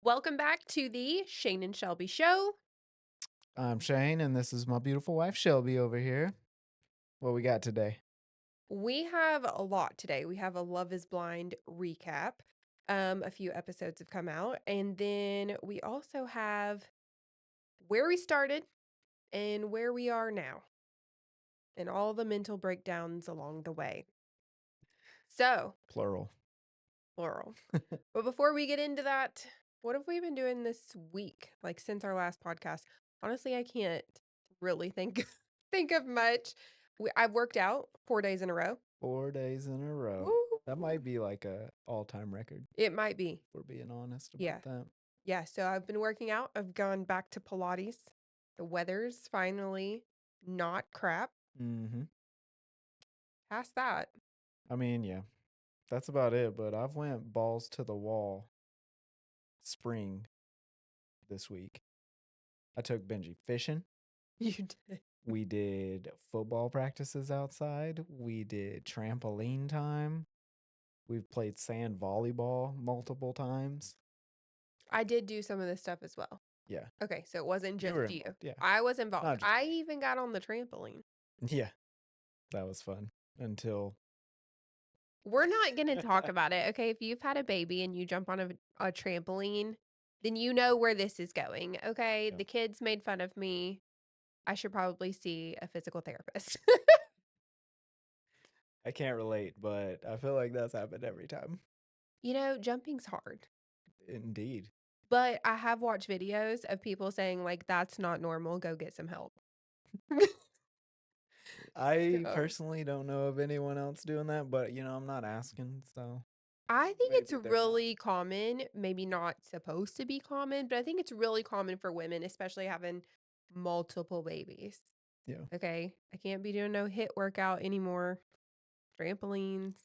Welcome back to the Shane and Shelby Show. I'm Shane, and this is my beautiful wife, Shelby, over here. What we got today? We have a lot today. We have a Love is Blind recap. A few episodes have come out. And then we also have where we started and where we are now, and all the mental breakdowns along the way. So, Plural. plural. But before we get into that, what have we been doing this week? Like since our last podcast? Honestly, I can't really think of much. I've worked out 4 days in a row. 4 days in a row. That Woo! might be like a all-time record, It might be. if we're being honest Yeah. about that. Yeah. So I've been working out. I've gone back to Pilates. The weather's finally not crap. Mm-hmm. Past that. I mean, yeah, that's about it. But I've went balls to the wall spring this week. I took Benji fishing. You did. We did football practices outside. We did trampoline time. We've played sand volleyball multiple times. I did do some of this stuff as well. Yeah. Okay. So it wasn't You just were you. involved, yeah. I was involved. Not just I even got on the trampoline. Yeah, that was fun until We're not going to talk about it. Okay. If you've had a baby and you jump on a trampoline, then you know where this is going. Okay. Yeah. The kids made fun of me. I should probably see a physical therapist. I can't relate, but I feel like that's happened every time. Jumping's hard. Indeed. But I have watched videos of people saying, like, that's not normal. Go get some help. I So, personally don't know of anyone else doing that, but I'm not asking, so I think it's maybe they're not. really common, maybe not supposed to be common, but I think it's really common for women, especially having multiple babies. Yeah. Okay. I can't be doing no HIIT workout anymore. Trampolines.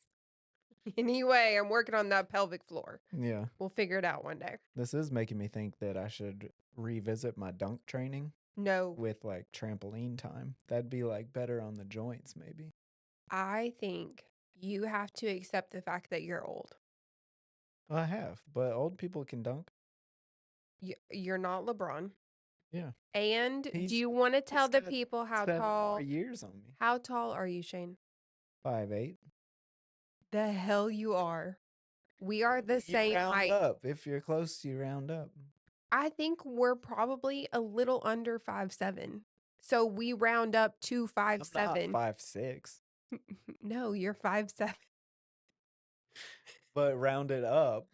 Anyway, I'm working on that pelvic floor. Yeah. We'll figure it out one day. This is making me think that I should revisit my dunk training No, with like trampoline time. That'd be like better on the joints, maybe. I think you have to accept the fact that you're old. Well, I have, but old people can dunk. You're not LeBron. Yeah. And do He's you want to tell the got people how 7 more tall? years on me. How tall are you, Shane? 5'8". The hell you are. We are the You same round height. up. If you're close, you round up. I think we're probably a little under 5'7". So we round up to I'm not 5'7". 5'6", No, you're 5'7". but rounded up,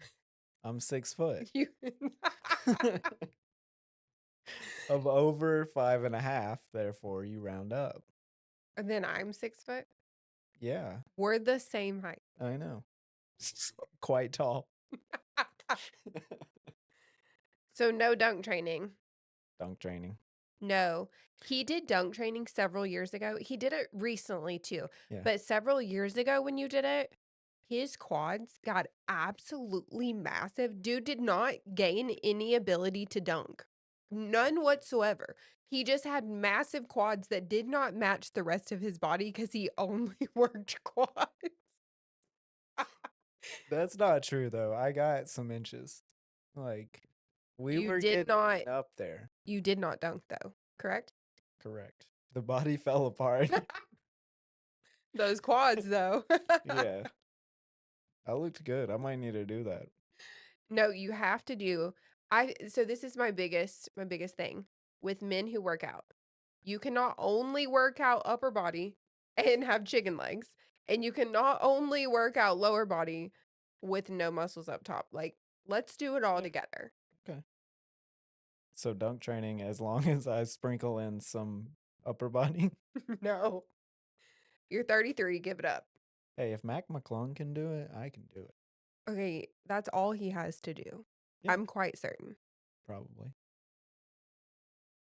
I'm 6 foot. You Of over 5.5, therefore you round up. Then I'm 6 foot. Yeah, We're the same height. I know. Quite tall. So no dunk training. Dunk training. No, he did dunk training several years ago. He did it recently too. Yeah. But several years ago when you did it, his quads got absolutely massive. Dude did not gain any ability to dunk. None whatsoever. He just had massive quads that did not match the rest of his body because he only worked quads. That's not true, though. I got some inches. Like, we You were did getting not up there. you did not dunk though, correct? Correct. The body fell apart. Those quads though. Yeah. I looked good. I might need to do that. No, you have to do. So this is my biggest thing with men who work out. You cannot only work out upper body and have chicken legs, and you can not only work out lower body with no muscles up top. Like, let's do it all Yeah. together. Okay. So dunk training, as long as I sprinkle in some upper body. No. You're 33, give it up. Hey, if Mac McClung can do it, I can do it. Okay, that's all he has to do. Yeah. I'm quite certain. Probably.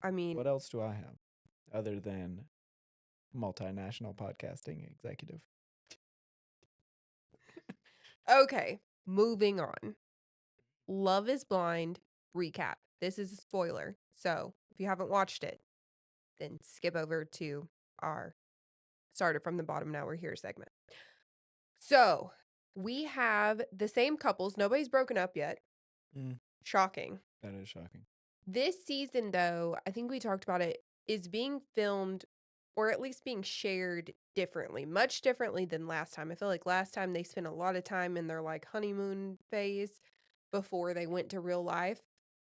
I mean, What else do I have other than multinational podcasting executive? okay, moving on. Love is Blind recap. This is a spoiler. So if you haven't watched it, then skip over to our started from the bottom, now we're here segment. So we have the same couples. Nobody's broken up yet. Shocking. That is shocking. This season, though, I think we talked about it, is being filmed or at least being shared differently, much differently than last time. I feel like last time they spent a lot of time in their like honeymoon phase before they went to real life.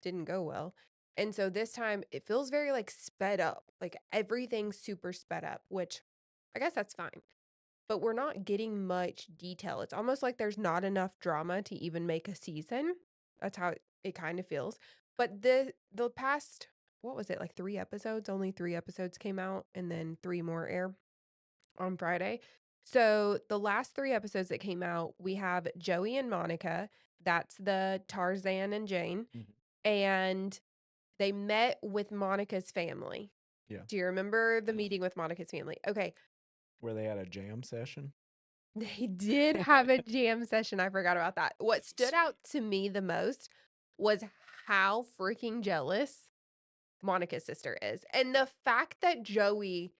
Didn't go well. And so this time it feels very like sped up. Like everything's super sped up, which I guess that's fine. But we're not getting much detail. It's almost like there's not enough drama to even make a season. That's how it kind of feels. But the past, what was it, like 3 episodes? Only 3 episodes came out and then 3 more air on Friday. So the last 3 episodes that came out, we have Joey and Monica. That's the Tarzan and Jane. Mhm. And they met with Monica's family. Yeah. Do you remember the meeting with Monica's family? Okay. Where they had a jam session. They did have a jam session, I forgot about that. What stood Sweet. out to me the most was how freaking jealous Monica's sister is, and the fact that Joey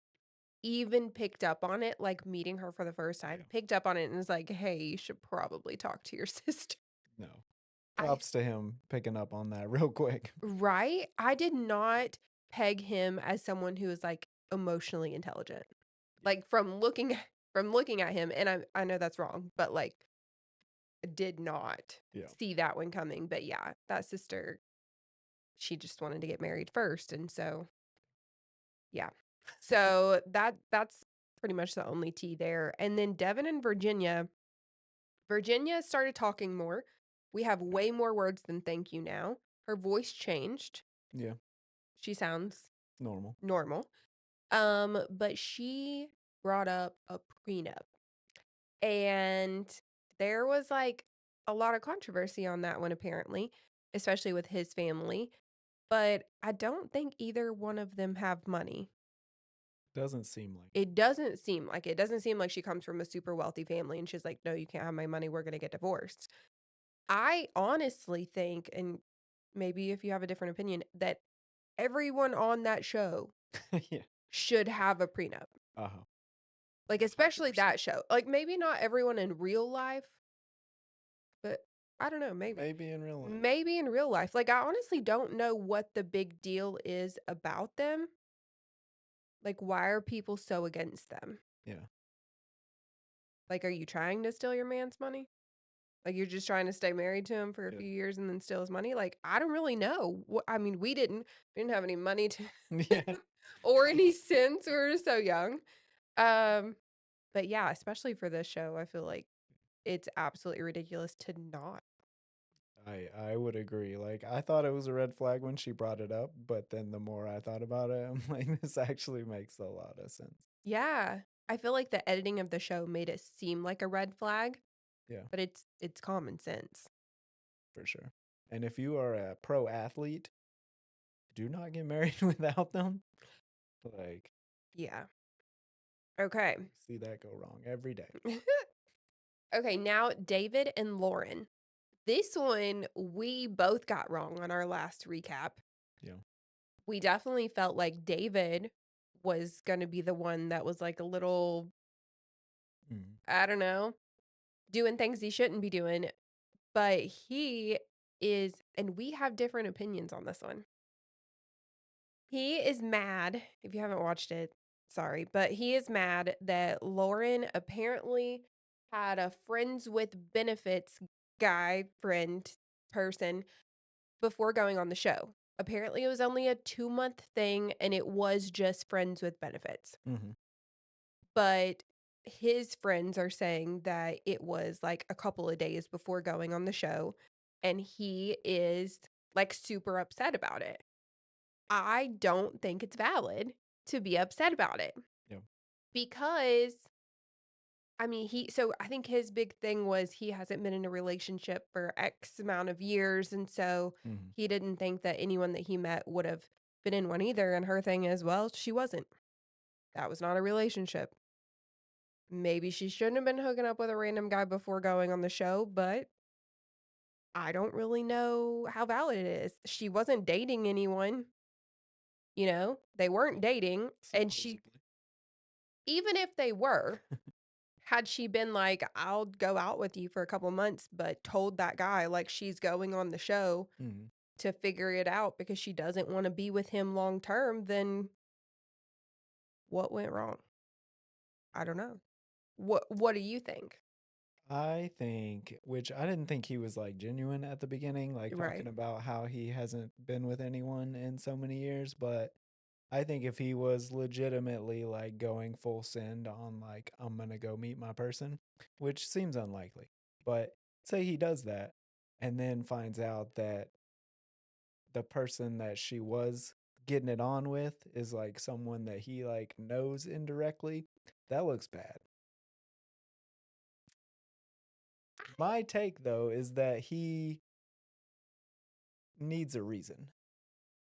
even picked up on it, like, meeting her for the first Yeah. time, picked up on it and was like, "Hey, you should probably talk to your sister." No. I Props to him picking up on that real quick. Right? I did not peg him as someone who is, like, emotionally intelligent. Yeah. Like, from looking at him, and I know that's wrong, but, like, did not Yeah. see that one coming, but yeah, that sister, she just wanted to get married first, and so yeah. So that's pretty much the only tea there, and then Devin and Virginia started talking more. We have way more words than "thank you" now. Her voice changed. Yeah. She sounds Normal. normal. But she brought up a prenup, and there was, like, a lot of controversy on that one apparently, especially with his family, but I don't think either one of them have money. Doesn't seem like it. It doesn't seem like she comes from a super wealthy family and she's like, "No, you can't have my money, we're gonna get divorced." I honestly think, and maybe if you have a different opinion, that everyone on that show Yeah. should have a prenup. Uh-huh. Like, especially 100%. that show. Like, maybe not everyone in real life, but I don't know, maybe. Maybe in real life. Maybe in real life. Like, I honestly don't know what the big deal is about them. Like, why are people so against them? Yeah. Like, are you trying to steal your man's money? Like, you're just trying to stay married to him for a Yeah. few years and then steal his money? Like, I don't really know. I mean, we didn't have any money to Yeah. or any sense. We were so young. Um, but yeah, especially for this show, I feel like it's absolutely ridiculous to not. I would agree. Like I thought it was a red flag when she brought it up, but then the more I thought about it, I'm like, this actually makes a lot of sense. Yeah. I feel like the editing of the show made it seem like a red flag, Yeah, but it's common sense. for sure. And if you are a pro athlete, do not get married without them. Like, Yeah. Okay. I see that go wrong every day. Okay, now David and Lauren. This one we both got wrong on our last recap. Yeah. We definitely felt like David was going to be the one that was like a little, Mhm. I don't know, doing things he shouldn't be doing, but he is, and we have different opinions on this one. He is mad. If you haven't watched it, sorry, but he is mad that Lauren apparently had a friends with benefits guy friend person before going on the show. Apparently, it was only a 2-month thing and it was just friends with benefits. Mhm. But his friends are saying that it was like a couple of days before going on the show, and he is like super upset about it. I don't think it's valid to be upset about it Yeah. because I mean, I think his big thing was he hasn't been in a relationship for X amount of years. And so Mhm. he didn't think that anyone that he met would have been in one either. And her thing is, well, she wasn't. That was not a relationship. Maybe she shouldn't have been hooking up with a random guy before going on the show, but I don't really know how valid it is. She wasn't dating anyone, they weren't dating. And Supposedly. even if they were, Had she been like, "I'll go out with you for a couple months," but told that guy, like, she's going on the show Mhm. to figure it out because she doesn't wanna be with him long term, then what went wrong? I don't know. What do you think? I think, which I didn't think he was like genuine at the beginning, like Right. talking about how he hasn't been with anyone in so many years, but I think if he was legitimately like going full send on like I'm gonna go meet my person, which seems unlikely, but say he does that and then finds out that the person that she was getting it on with is like someone that he like knows indirectly, that looks bad. My take though is that he needs a reason.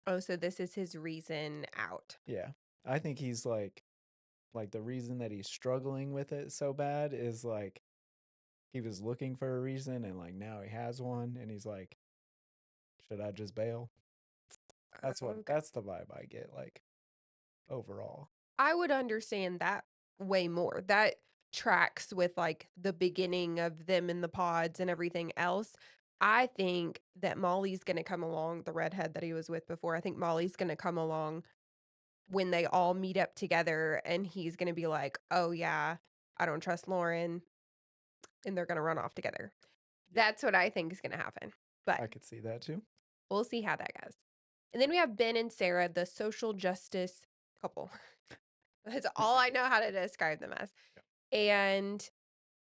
Oh, so this is his reason out. Yeah. I think he's like the reason that he's struggling with it so bad is like he was looking for a reason and like now he has one and he's like, should I just bail? Okay. That's the vibe I get like overall. I would understand that way more. That tracks with, like, the beginning of them in the pods and everything else. I think that Molly's gonna come along, the redhead that he was with before, I think Molly's gonna come along when they all meet up together, and he's gonna be like, "Oh, yeah, I don't trust Lauren," and they're gonna run off together. Yeah, That's what I think is gonna happen, but I could see that too. we'll see how that goes. And then we have Ben and Sarah, the social justice couple. That's all I know how to describe them as. Yeah. And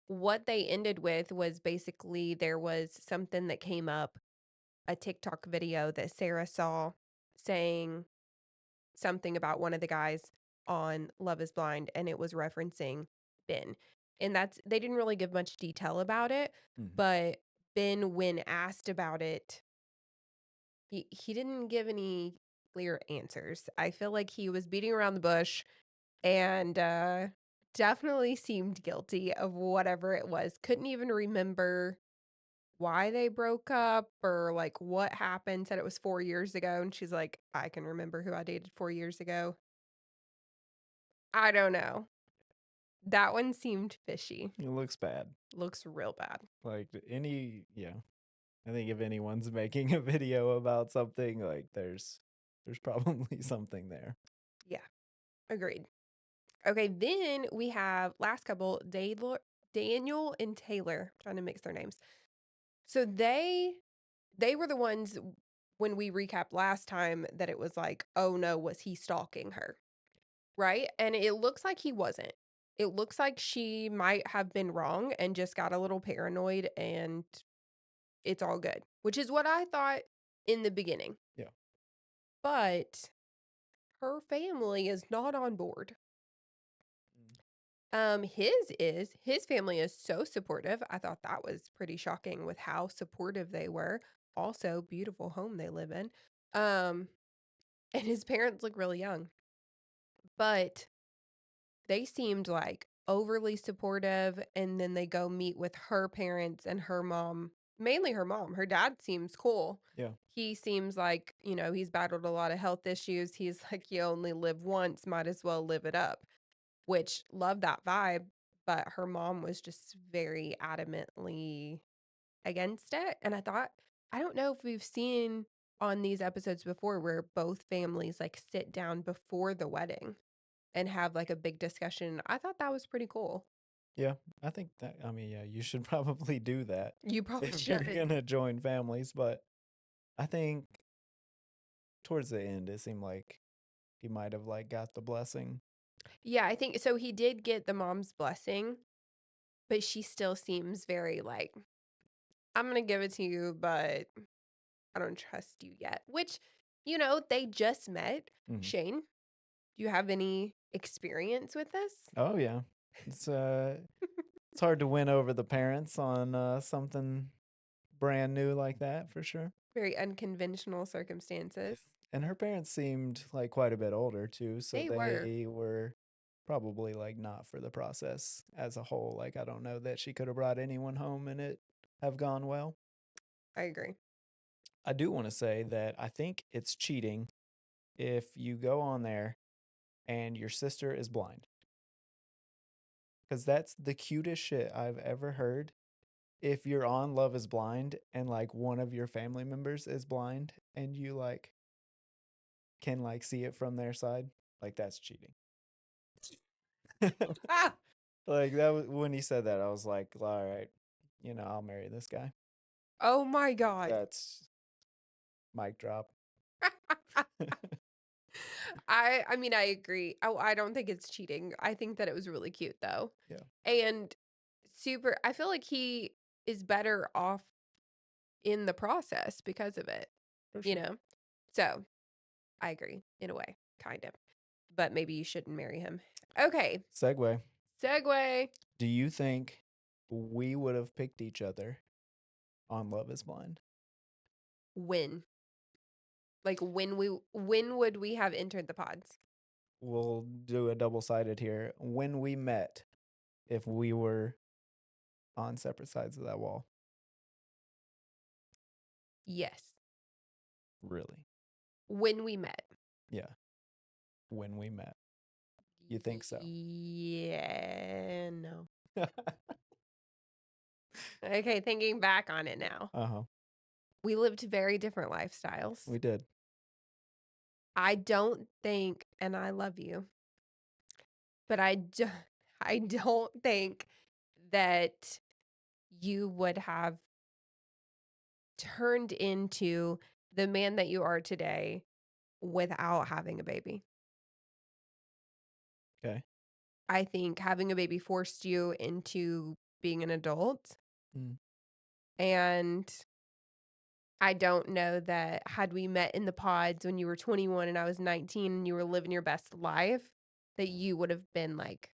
what they ended with was basically there was something that came up, a TikTok video that Sarah saw saying something about one of the guys on Love is Blind, and it was referencing Ben. And that's they didn't really give much detail about it, Mhm. but Ben, when asked about it, he didn't give any clear answers. I feel like he was beating around the bush and, definitely seemed guilty of whatever it was. Couldn't even remember why they broke up or, like, what happened, said it was 4 years ago, and she's like, "I can remember who I dated 4 years ago." I don't know. That one seemed fishy. It looks bad. Looks real bad. Like any yeah. I think if anyone's making a video about something, like there's probably something there. Yeah, agreed. Okay, then we have last couple, Daniel and Taylor, trying to mix their names. So they were the ones when we recapped last time that it was like, "Oh, no, was he stalking her?" Right? And it looks like he wasn't. It looks like she might have been wrong and just got a little paranoid and it's all good, which is what I thought in the beginning. Yeah. But her family is not on board. Mm. His family is so supportive. I thought that was pretty shocking with how supportive they were. Also, beautiful home they live in. Um, and his parents look really young, but they seemed like overly supportive. And then they go meet with her parents and her mom, mainly her mom. Her dad seems cool. Yeah. He seems like, he's battled a lot of health issues. He's like, you only live once, might as well live it up, which love that vibe. But her mom was just very adamantly against it. And I thought, I don't know if we've seen on these episodes before where both families like sit down before the wedding and have like a big discussion. I thought that was pretty cool. Yeah. I think that I mean, yeah, you should probably do that You probably if you're should. gonna join families, but I think towards the end it seemed like he might have like got the blessing. Yeah, I think so. He did get the mom's blessing, but she still seems very like, I'm going to give it to you, but I don't trust you yet, which, they just met. Mhm. Shane, do you have any experience with this? Oh yeah. It's it's hard to win over the parents on something brand new like that for sure. Very unconventional Yeah. circumstances. And her parents seemed like quite a bit older too, so They were. they were probably like not for the process as a whole. Like I don't know that she could have brought anyone home and it have gone well. I agree. I do want to say that I think it's cheating if you go on there and your sister is blind. Because that's the cutest shit I've ever heard. If you're on Love is Blind and like one of your family members is blind and you like can like see it from their side, like that's cheating. Ah, Like that was when he said that, I was like, all right, I'll marry this guy. oh my God. That's mic drop. I mean, I agree. I don't think it's cheating. I think that it was really cute though. Yeah, And super I feel like he is better off in the process because of it, for you sure. know? So, I agree in a way, kind of. But maybe you shouldn't marry him. Okay, Segue. segue. Do you think we would have picked each other on Love is Blind? When? Like when would we have entered the pods? We'll do a double sided here. When we met, if we were on separate sides of that wall. Yes. Really? When we met. Yeah. When we met. You think so? Yeah, no. Okay, thinking back on it now. Uh-huh. We lived very different lifestyles. We did. I don't think, and I love you, but I don't think that you would have turned into the man that you are today without having a baby. Okay. I think having a baby forced you into being an adult. Mm. And I don't know that had we met in the pods when you were 21 and I was 19 and you were living your best life, that you would have been like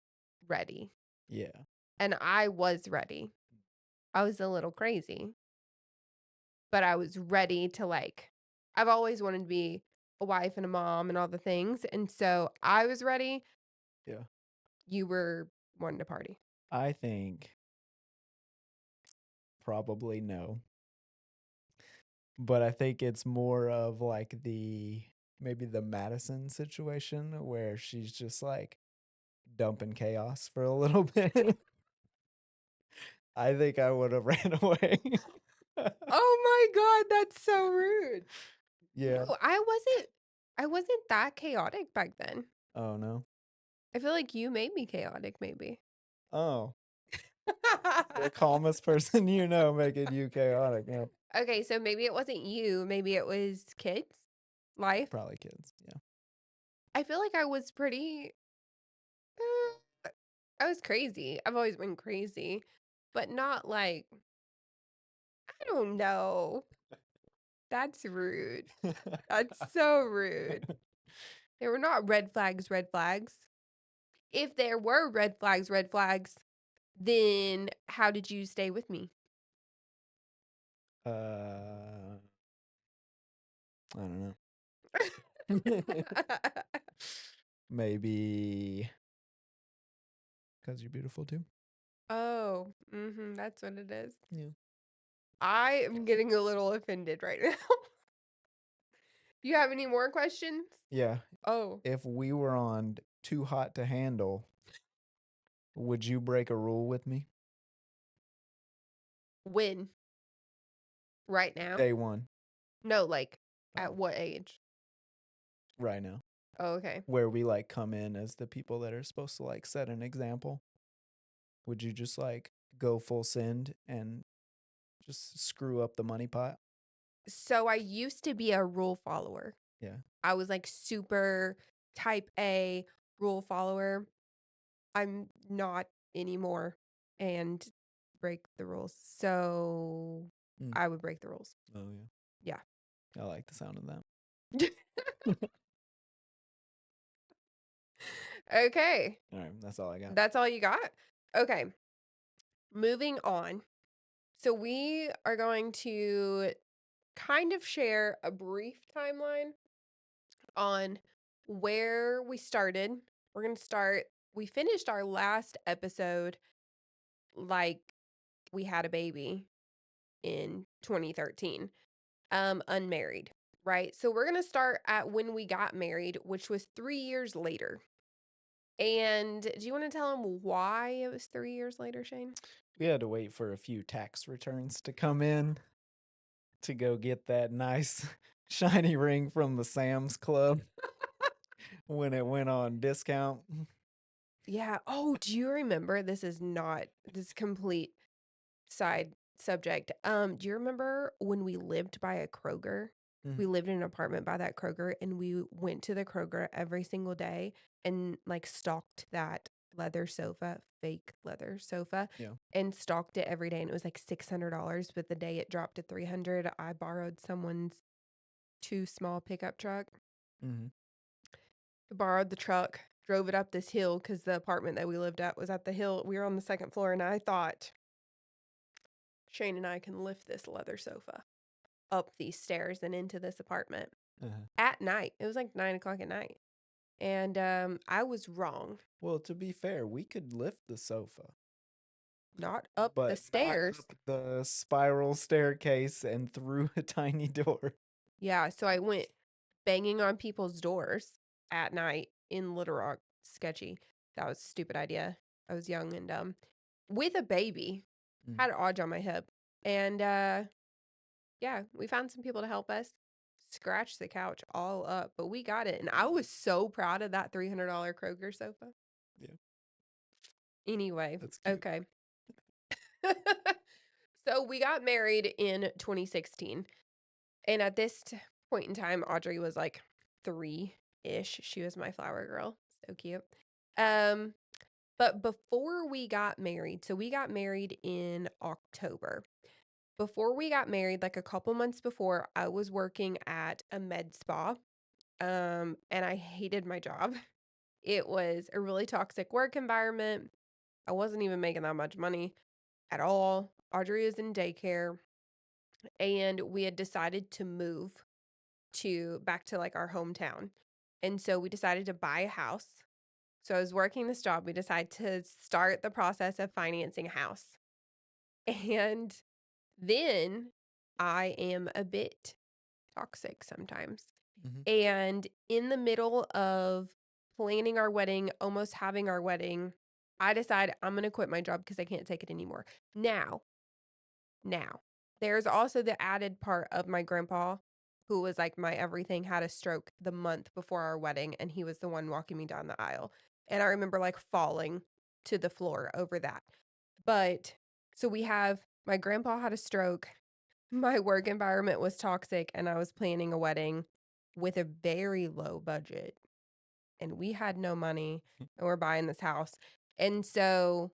ready. Yeah. And I was ready. I was a little crazy, but I was ready to I've always wanted to be a wife and a mom and all the things. And so I was ready. Yeah. You were wanting to party. I think probably no. But I think it's more of like maybe the Madison situation where she's just like dumping chaos for a little bit. I think I would have ran away. Oh my God, that's so rude. Yeah. No, I wasn't that chaotic back then. Oh no. I feel like you made me chaotic, maybe. Oh, the calmest person you know making you chaotic. Yeah. Okay, so maybe it wasn't you, maybe it was kids, life. Probably kids. Yeah. I feel like I was pretty I was crazy. I've always been crazy, but not I don't know. That's rude. That's so rude. They were not red flags, red flags. If there were red flags, then how did you stay with me? I don't know. Maybe because you're beautiful too. Oh, that's what it is. Yeah. I am getting a little offended right now. Do you have any more questions? Yeah. Oh, If we were on Too Hot to Handle, would you break a rule with me? when? Right now? Day one. No, at Oh, what age? right now. Oh, okay. Where we like come in as the people that are supposed to like set an example. Would you just like go full send and just screw up the money pot? So I used to be a rule follower. Yeah. I was like super type A rule follower. I'm not anymore and break the rules. So Mm. I would break the rules. Oh yeah. Yeah. I like the sound of that. Okay. All right, that's all I got. That's all you got? Okay. Moving on. So we are going to kind of share a brief timeline on where we started. We're going to start, we finished our last episode like we had a baby in 2013, unmarried, right? So we're going to start at when we got married, which was 3 years later. And do you wanna tell him why it was 3 years later, Shane? We had to wait for a few tax returns to come in to go get that nice shiny ring from the Sam's Club when it went on discount. Yeah. Oh, do you remember this complete side subject. Do you remember when we lived by a Kroger? Mhm. We lived in an apartment by that Kroger and we went to the Kroger every single day and like stalked that fake leather sofa Yeah. and stalked it every day and it was like $600, but the day it dropped to 300, I borrowed someone's too small pickup truck. Mhm. Borrowed the truck, drove it up this hill cuz the apartment that we lived at was at the hill. We were on the second floor and I thought Shane and I can lift this leather sofa up these stairs and into this apartment Uh-huh. at night. It was like 9 o'clock at night. And I was wrong. Well, to be fair, we could lift the sofa, Not up the but not stairs. up the spiral staircase and through a tiny door. Yeah. So I went banging on people's doors at night in Little Rock. Sketchy. That was a stupid idea. I was young and dumb. With a baby. Mm. Had an Odge on my hip. And yeah, we found some people to help us scratch the couch all up, but we got it. And I was so proud of that $300 Kroger sofa. Yeah, Anyway, that's cute. okay. So we got married in 2016. And at this point in time, Audrey was like 3-ish. She was my flower girl. So cute. Um, but before we got married, so we got married in October. Before we got married, like a couple months before, I was working at a med spa. And I hated my job. It was a really toxic work environment. I wasn't even making that much money at all. Audrey was in daycare, and we had decided to move to back to like our hometown. And so we decided to buy a house. So I was working this job. We decided to start the process of financing a house. And then I am a bit toxic sometimes. Mhm. And in the middle of planning our wedding, almost having our wedding, I decide I'm going to quit my job because I can't take it anymore. Now, there's also the added part of my grandpa, who was like my everything, had a stroke the month before our wedding, and he was the one walking me down the aisle. And I remember like falling to the floor over that. But so we have my grandpa had a stroke, my work environment was toxic, and I was planning a wedding with a very low budget, and we had no money, and we're buying this house. And so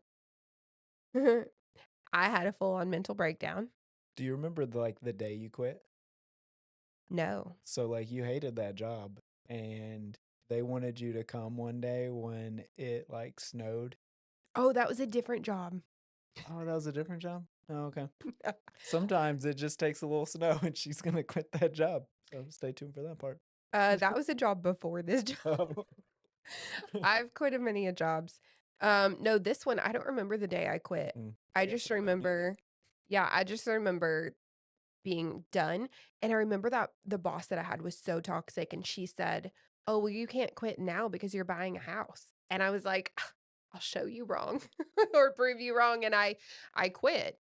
I had a full on mental breakdown. Do you remember the day you quit? No. So like you hated that job and they wanted you to come one day when it like snowed. Oh, that was a different job. Oh, that was a different job? Oh, okay. Sometimes it just takes a little snow and she's gonna quit that job. So stay tuned for that part. That was a job before this job. Oh. I've quit a many a jobs. No, this one, I don't remember the day I quit. Mm, I I guess just I don't either. remember, yeah, I just remember being done. And I remember that the boss that I had was so toxic. And she said, "Oh, well, you can't quit now because you're buying a house." And I was like, "Ah, I'll show you wrong or prove you wrong." And I quit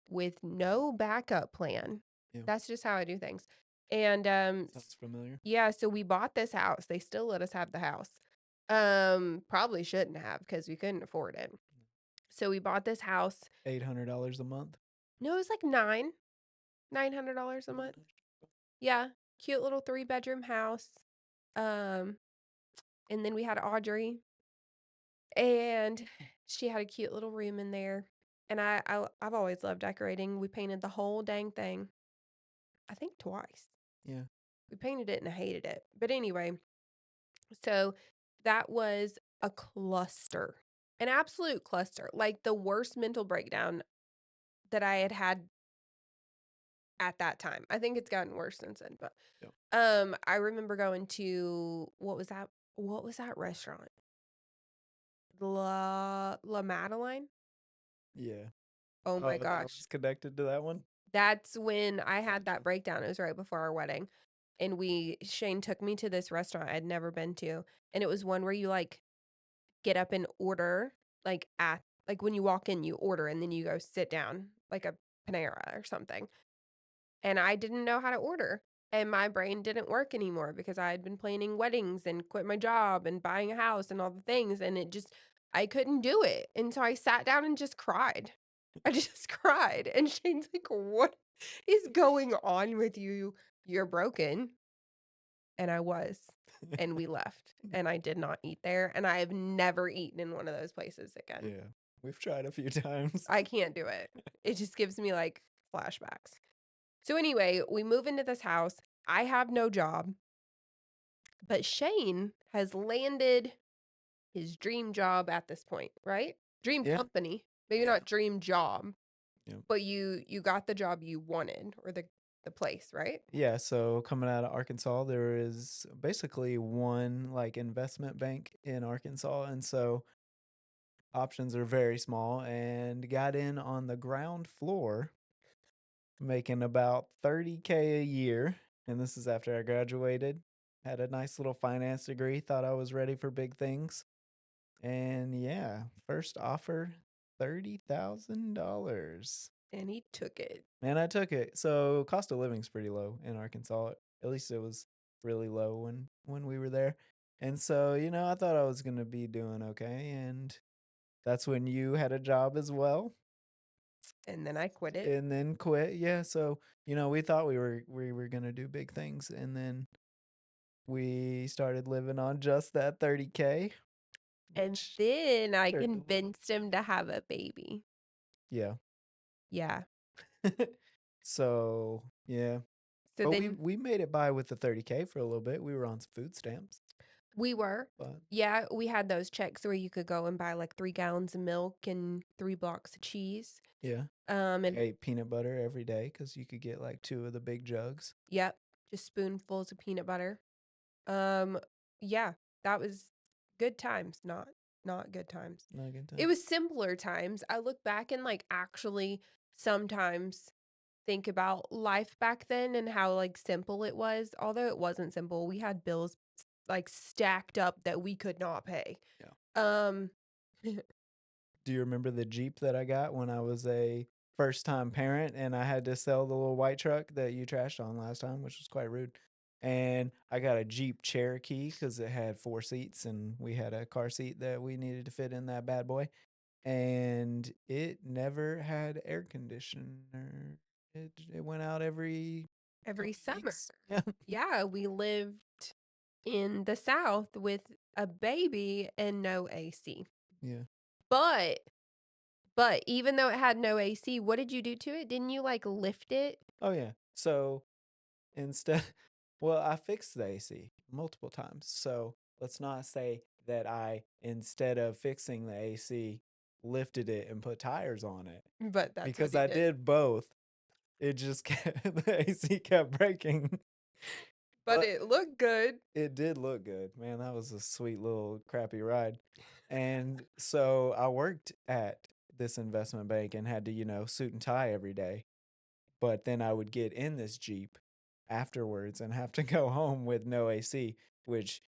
with no backup plan. Yeah, That's just how I do things. And sounds familiar. yeah, so we bought this house. They still let us have the house. Probably shouldn't have because we couldn't afford it. So we bought this house. $800 a month. No, it was like $900 a month. Yeah, cute little 3-bedroom house. Um, and then we had Audrey, and she had a cute little room in there. And I've always loved decorating. We painted the whole dang thing. I think twice. Yeah. We painted it and I hated it. But anyway, so that was a cluster, an absolute cluster, like the worst mental breakdown that I had had at that time. I think it's gotten worse since then, but Yeah. I remember going to what was that? What was that restaurant? La Madeline? Yeah. Oh Oh, my that gosh. was connected to that one? That's when I had that breakdown. It was right before our wedding. And Shane took me to this restaurant I'd never been to. And it was one where you like get up and order, like, when you walk in, you order, and then you go sit down, like a Panera or something, and I didn't know how to order, and my brain didn't work anymore because I had been planning weddings and quit my job and buying a house and all the things, and I couldn't do it, and so I sat down and just cried. I just cried, and Shane's like, "What is going on with you? You're broken." And I was, and we left, and I did not eat there, and I have never eaten in one of those places again. Yeah. We've tried a few times. I can't do it. It just gives me, like, flashbacks. So, anyway, we move into this house. I have no job, but Shane has landed his dream job at this point, right? Dream Yeah. company, maybe Yeah. not dream job, Yeah. but you got the job you wanted or the place, right? Yeah, so coming out of Arkansas, there is basically one like investment bank in Arkansas, and so options are very small and got in on the ground floor making about 30K a year, and this is after I graduated. Had a nice little finance degree, thought I was ready for big things. And yeah, first offer $30,000. And he took it. And I took it. So cost of living's pretty low in Arkansas. At least it was really low when we were there. And so, I thought I was gonna be doing okay. And that's when you had a job as well And then I quit it. and then quit. Yeah. So, we thought we were gonna do big things, and then we started living on just that 30K, And which then I turned a little. convinced him to have a baby. Yeah. Yeah. So yeah. So But we then we made it by with the 30K for a little bit. We were on some food stamps. we were. But Yeah, we had those checks where you could go and buy like 3 gallons of milk and 3 blocks of cheese. yeah. I And ate peanut butter every day because you could get like two of the big jugs. yep, just spoonfuls of peanut butter. Um, yeah, that was good times, not good times. Not a good It time. was simpler times. I look back and like actually sometimes think about life back then and how like simple it was. Although it wasn't simple, we had bills like stacked up that we could not pay. Yeah. Um, Do you remember the Jeep that I got when I was a first time parent and I had to sell the little white truck that you trashed on last time, which was quite rude? And I got a Jeep Cherokee because it had 4 seats and we had a car seat that we needed to fit in that bad boy. And it never had air conditioner. It went out every every couple summer. weeks. Yeah. Yeah, we lived in the South with a baby and no AC. Yeah. But but even though it had no AC, what did you do to it? Didn't you like lift it? Oh yeah. So instead, well, I fixed the AC multiple times. So let's not say that I, instead of fixing the AC, lifted it and put tires on it But that's what because you I did. did both. It just kept, the AC kept breaking. But But it looked good. it did look good. Man, that was a sweet little crappy ride. And so I worked at this investment bank and had to, suit and tie every day. But then I would get in this Jeep afterwards and have to go home with no AC, which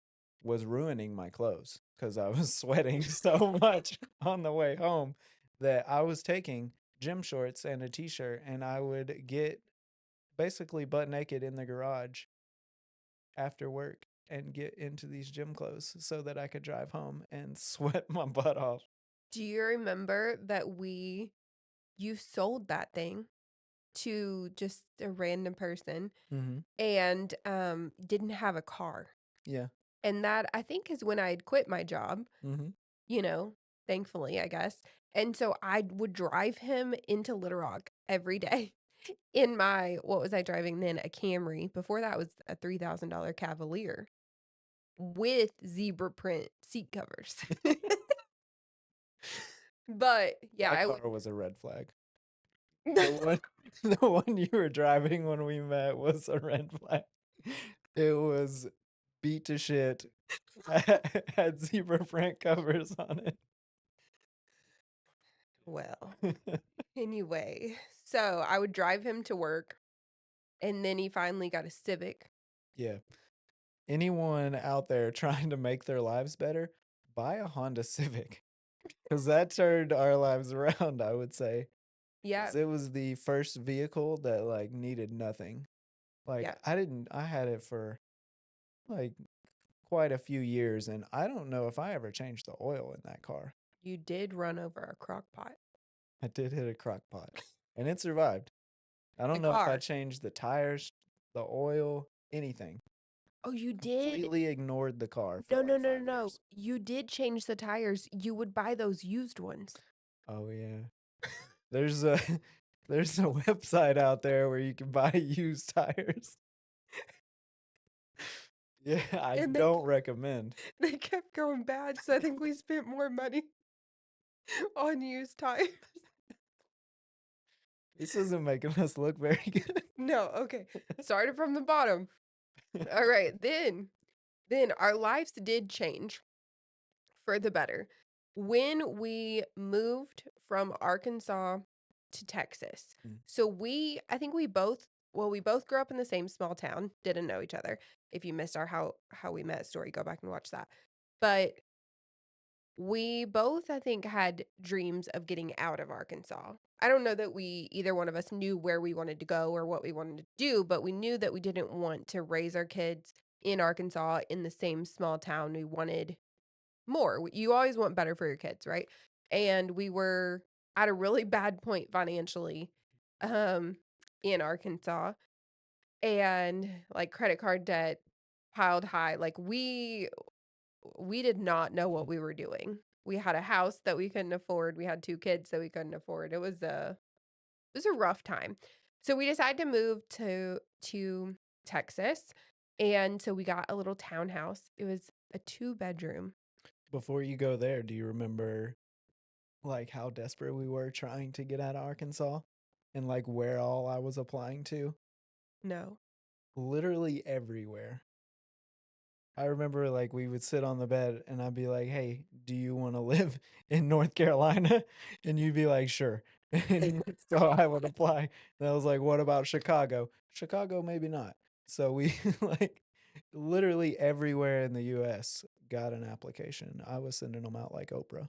was ruining my clothes because I was sweating so much on the way home that I was taking gym shorts and a t-shirt and I would get basically butt naked in the garage after work and get into these gym clothes so that I could drive home and sweat my butt off. Do you remember that you sold that thing to just a random person Mhm. and didn't have a car? Yeah. And that I think is when I had quit my job, Mhm. you know, thankfully, I guess. And so I would drive him into Little Rock every day in my what was I driving then? A Camry. Before that was a $3,000 Cavalier with zebra print seat covers. But yeah, That I would car was a red flag. The one the one you were driving when we met was a red flag. It was beat to shit. Had zebra print covers on well, it. anyway, so I would drive him to work and then he finally got a Civic. Yeah. Anyone out there trying to make their lives better, buy a Honda Civic because that turned our lives around, I would say. Yeah, 'Cause it was the first vehicle that like needed nothing. Like yeah, I had it for like quite a few years and I don't know if I ever changed the oil in that car. you did run over a crock pot. I did hit a crock pot and it survived. I The don't know if I car. changed the tires, the oil, anything. Oh, you did? Completely ignored the car for No, no, like no, no, 5 no. years. You did change the tires. You would buy those used ones. Oh yeah. There's a there's a website out there where you can buy used tires. Yeah, I And don't recommend. they kept going bad, so I think we spent more money on used tires. This isn't making us look very good. No, okay. Started from the bottom. All right, then our lives did change for the better. When we moved from Arkansas to Texas. Mm. So I think we both grew up in the same small town, didn't know each other. If you missed our how we met story, go back and watch that. But we both, I think, had dreams of getting out of Arkansas. I don't know that we either one of us knew where we wanted to go or what we wanted to do, but we knew that we didn't want to raise our kids in Arkansas in the same small town. We wanted more. You always want better for your kids, right? And we were at a really bad point financially um in Arkansas, and like credit card debt piled high. Like we did not know what we were doing. We had a house that we couldn't afford. We had two kids that we couldn't afford. It was a rough time. So we decided to move to Texas. And so we got a little townhouse. It was a two-bedroom. Before you go there, do you remember like how desperate we were trying to get out of Arkansas and like where all I was applying to? No. Literally everywhere. I remember like we would sit on the bed and I'd be like, "Hey, do you want to live in North Carolina?" And you'd be like, "Sure." And so I would apply. And I was like, "What about Chicago?" Chicago, maybe not. So we like literally everywhere in the US got an application. I was sending them out like Oprah.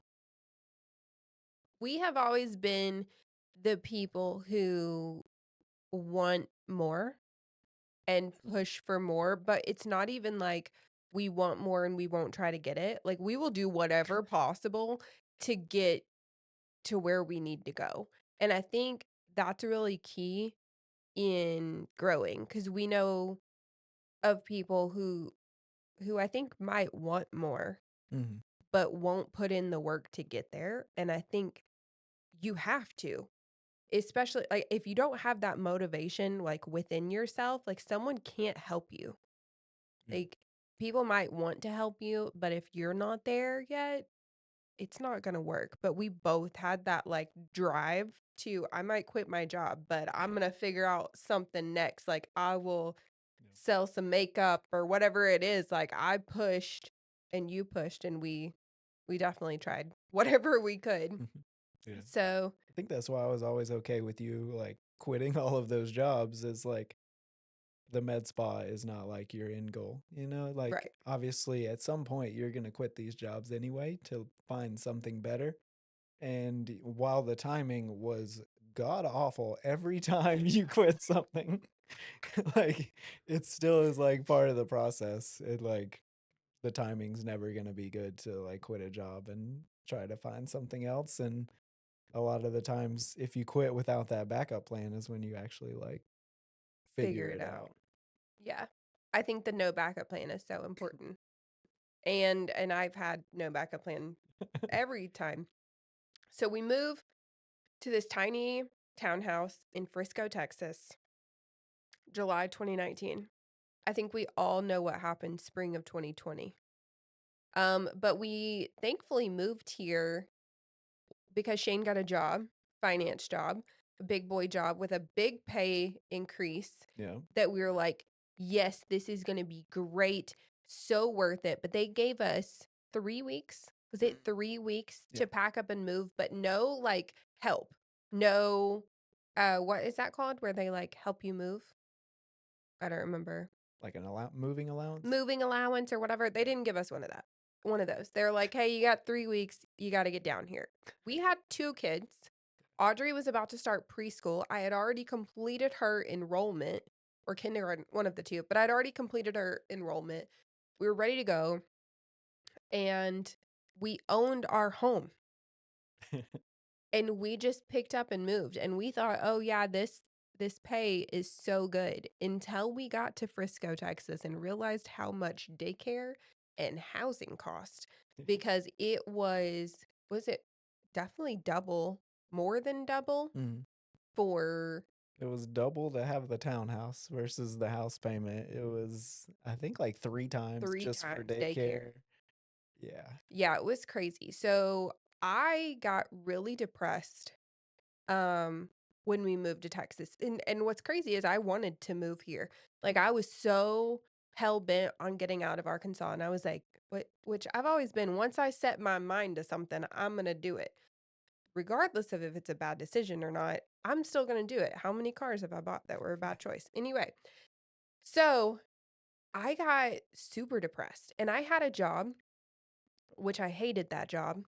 We have always been the people who want more and push for more, but it's not even like we want more and we won't try to get it. Like we will do whatever possible to get to where we need to go. And I think that's really key in growing because we know of people who I think might want more Mhm. but won't put in the work to get there. And I think you have to. Especially, like, if you don't have that motivation, like, within yourself, like, someone can't help you. Yeah. Like, people might want to help you, but if you're not there yet, it's not gonna work. But we both had that, like, drive to, "I might quit my job, but I'm gonna figure out something next." Like, I will Yeah. sell some makeup or whatever it is. Like, I pushed and you pushed, and we definitely tried whatever we could. Yeah. So, I think that's why I was always okay with you like quitting all of those jobs is like the med spa is not like your end goal. You know, like right. obviously at some point you're going to quit these jobs anyway to find something better. And while the timing was god awful every time you quit something, like it still is like part of the process. It like the timing's never going to be good to like quit a job and try to find something else. And a lot of the times, if you quit without that backup plan, is when you actually like figure Figure it it out. out. Yeah. I think the no backup plan is so important. And I've had no backup plan every time. So we move to this tiny townhouse in Frisco, Texas, July 2019. I think we all know what happened spring of 2020. But we thankfully moved here because Shane got a job, finance job, a big boy job with a big pay increase Yeah. that we were like, yes, this is going to be great, so worth it. But they gave us 3 weeks. Was it 3 weeks Yeah. to pack up and move, but no like help. No, what is that called where they like help you move? I don't remember. Like an moving allowance. Moving allowance or whatever. They didn't give us one of that. one of those. They're like, "Hey, you got 3 weeks. You gotta get down here." We had 2 kids. Audrey was about to start preschool. I had already completed her enrollment or kindergarten, one of the 2, but I'd already completed her enrollment. We were ready to go, and we owned our home, and we just picked up and moved, and we thought, "Oh, yeah, this pay is so good," until we got to Frisco, Texas, and realized how much daycare and housing cost because it was it definitely double, more than double Mm. for It was double to have the townhouse versus the house payment. It was, I think, like 3 times 3 just for times daycare. daycare. Yeah. Yeah, it was crazy. So, I got really depressed, um, when we moved to Texas, and what's crazy is I wanted to move here. Like, I was so hell-bent on getting out of Arkansas, and I was like, "What," which I've always been, once I set my mind to something, I'm gonna do it. Regardless of if it's a bad decision or not, I'm still gonna do it. How many cars have I bought that were a bad choice? Anyway, so I got super depressed, and I had a job, which I hated that job,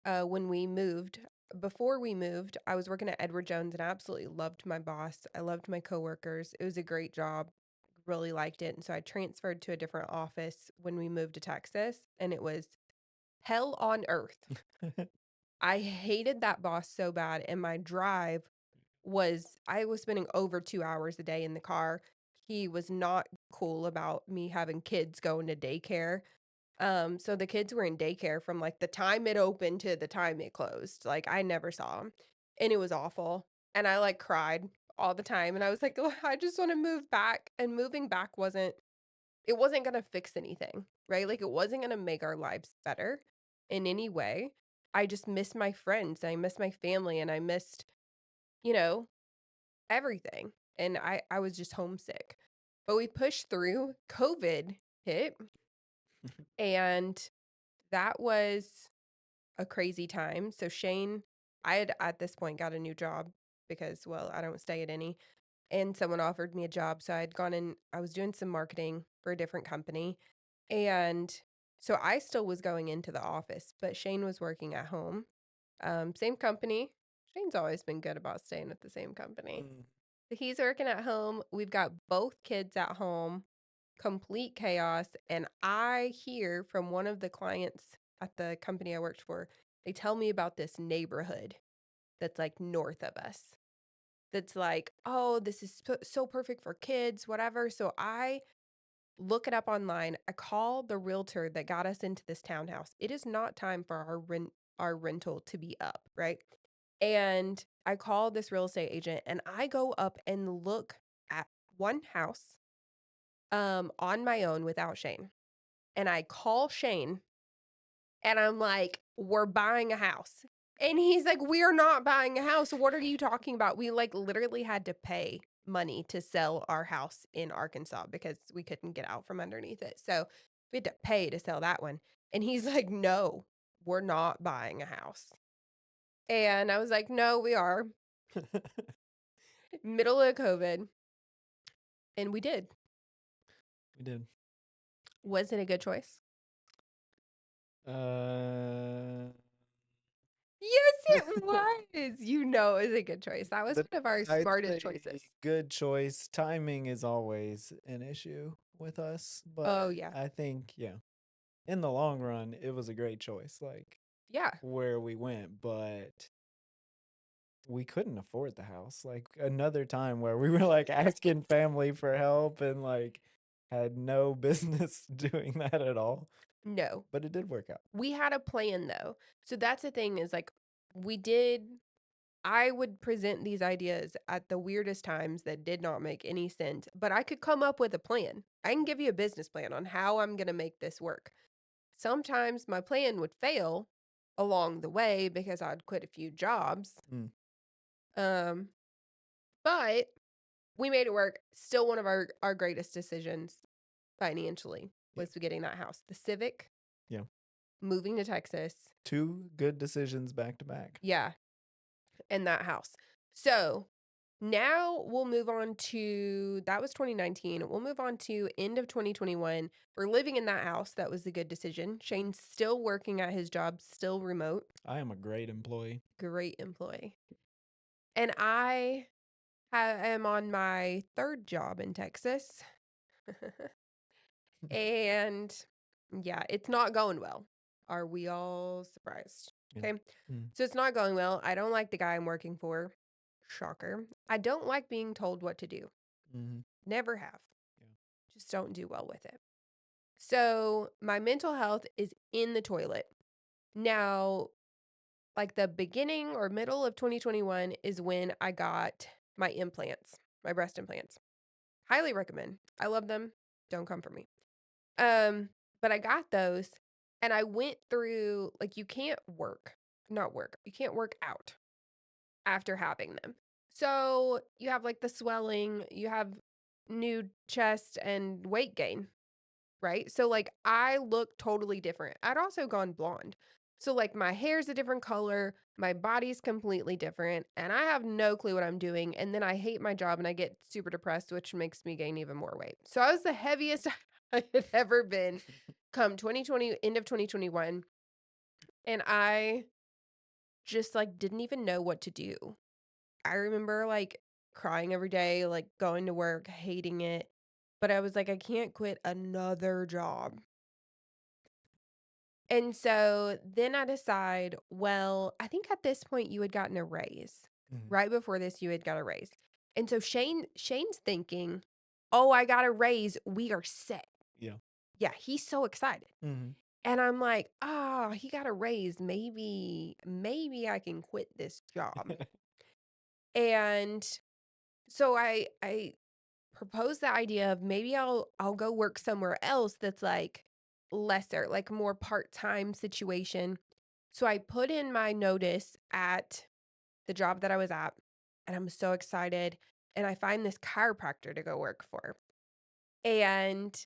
when we moved. Before we moved, I was working at Edward Jones, and I absolutely loved my boss. I loved my coworkers. It was a great job. Really liked it. And so I transferred to a different office when we moved to Texas, and it was hell on earth. I hated that boss so bad, and my drive I was spending over 2 hours a day in the car. He was not cool about me having kids going to daycare. So the kids were in daycare from, like, the time it opened to the time it closed. Like, I never saw them, and it was awful, and I, like, cried all the time, and I was like, "Oh, I just wanna move back," and moving back wasn't gonna fix anything, right? Like, it wasn't gonna make our lives better in any way. I just miss my friends, I miss my family, and I missed, you know, everything, and I was just homesick. But we pushed through, COVID hit, and that was a crazy time. So Shane I had at this point got a new job because, well, I don't stay at any, and someone offered me a job, so I'd gone in I was doing some marketing for a different company, and so I still was going into the office, but Shane was working at home. Same company. Shane's always been good about staying at the same company. Mm. He's working at home. We've got both kids at home, complete chaos. And I hear from one of the clients at the company I worked for, they tell me about this neighborhood that's like north of us. That's like, oh, this is so perfect for kids, whatever. So I look it up online. I call the realtor that got us into this townhouse. It is not time for our rental to be up, right? And I call this real estate agent and I go up and look at one house on my own without Shane. And I call Shane and I'm like, "We're buying a house." And he's like, "We're not buying a house. What are you talking about?" We like literally had to pay money to sell our house in Arkansas because we couldn't get out from underneath it. So we had to pay to sell that one. And he's like, "No, we're not buying a house." And I was like, "No, we are." Middle of COVID, and we did. We did. Was it a good choice? Uh, Yes, it was. You know it was a good choice. That was the one of our I'd smartest say choices. good choice. Timing is always an issue with us, but Oh, yeah. I think, yeah, in the long run, it was a great choice, like Yeah. where we went, but we couldn't afford the house. Like another time where we were like asking family for help and like had no business doing that at all, No. but it did work out. We had a plan though. So that's the thing is like we did I would present these ideas at the weirdest times that did not make any sense, but I could come up with a plan. I can give you a business plan on how I'm going to make this work. Sometimes my plan would fail along the way because I'd quit a few jobs. Mm, Um, but we made it work. Still one of our greatest decisions financially yeah, was getting that house. The Civic, yeah. moving to Texas. Two good decisions back to back. Yeah, and that house. So Now we'll move on to that was 2019. We'll move on to end of 2021. We're living in that house. That was a good decision. Shane's still working at his job, still remote. I am a great employee. Great employee. And am on my third job in Texas. And yeah, it's not going well. Are we all surprised? Yeah. Okay. Mm, So it's not going well. I don't like the guy I'm working for. Shocker. I don't like being told what to do. mhm, Never have. yeah. Just don't do well with it. So my mental health is in the toilet. Now, like the beginning or middle of 2021 is when I got my implants, my breast implants. Highly recommend. I love them. Don't come for me. Um, but I got those and I went through like you can't not work. You can't work out after having them. So, you have like the swelling, you have new chest and weight gain, right? So like I look totally different. I'd also gone blonde. So like my hair's a different color, my body's completely different, and I have no clue what I'm doing. And then I hate my job and I get super depressed, which makes me gain even more weight. So I was the heaviest I had ever been come 2020, end of 2021. And I just like didn't even know what to do. I remember like crying every day, like going to work, hating it. But I was like, I can't quit another job. And so then I decide, well, I think at this point you had gotten a raise. Mhm, Right before this, you had got a raise. And so Shane's thinking, oh, I got a raise. We are set. yeah. Yeah, he's so excited. Mhm. And I'm like, ah, he got a raise. Maybe I can quit this job. And so I proposed the idea of maybe I'll go work somewhere else that's like lesser, like more part-time situation. So I put in my notice at the job that I was at, and I'm so excited. And I find this chiropractor to go work for. And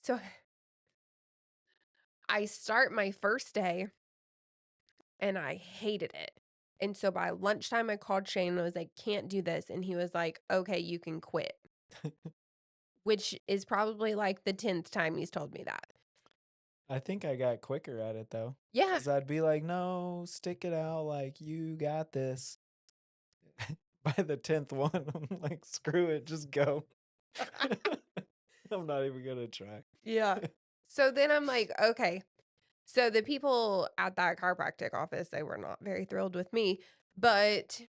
so I start my first day and I hated it. And so by lunchtime, I called Shane and I was like, can't do this. And he was like, okay, you can quit, which is probably like the 10th time he's told me that. I think I got quicker at it though. Yeah. 'Cause I'd be like, "No, stick it out, like, you got this." By the 10th one, I'm like, "Screw it, just go." I'm not even gonna try. Yeah. So then I'm like, okay. So the people at that chiropractic office, they were not very thrilled with me. But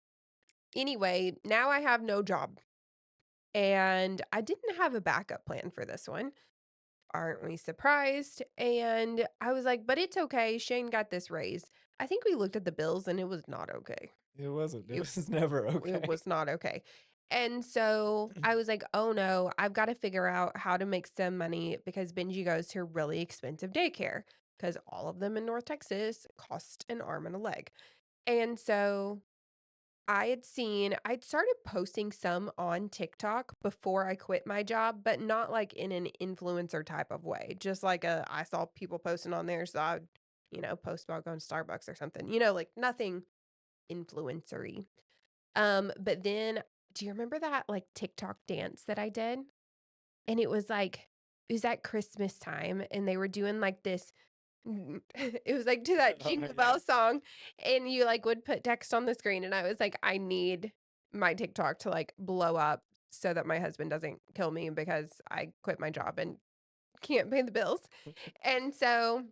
anyway, now I have no job. And I didn't have a backup plan for this one. Aren't we surprised? And I was like, but it's okay. Shane got this raise. I think we looked at the bills and it was not okay. It wasn't. It It, was never it okay. was not okay. And so I was like, oh no, I've got to figure out how to make some money because Benji goes to really expensive daycare because all of them in North Texas cost an arm and a leg. And so I'd started posting some on TikTok before I quit my job, but not like in an influencer type of way. Just like I saw people posting on there, so I would, post about going to Starbucks or something, like nothing influencery. But then do you remember that like TikTok dance that I did? And it was at Christmas time and they were doing like this it was like to that Oh, Jingle yeah. Bell song, and you, like, would put text on the screen, and I was like, "I need my TikTok to, like, blow up so that my husband doesn't kill me because I quit my job and can't pay the bills." And so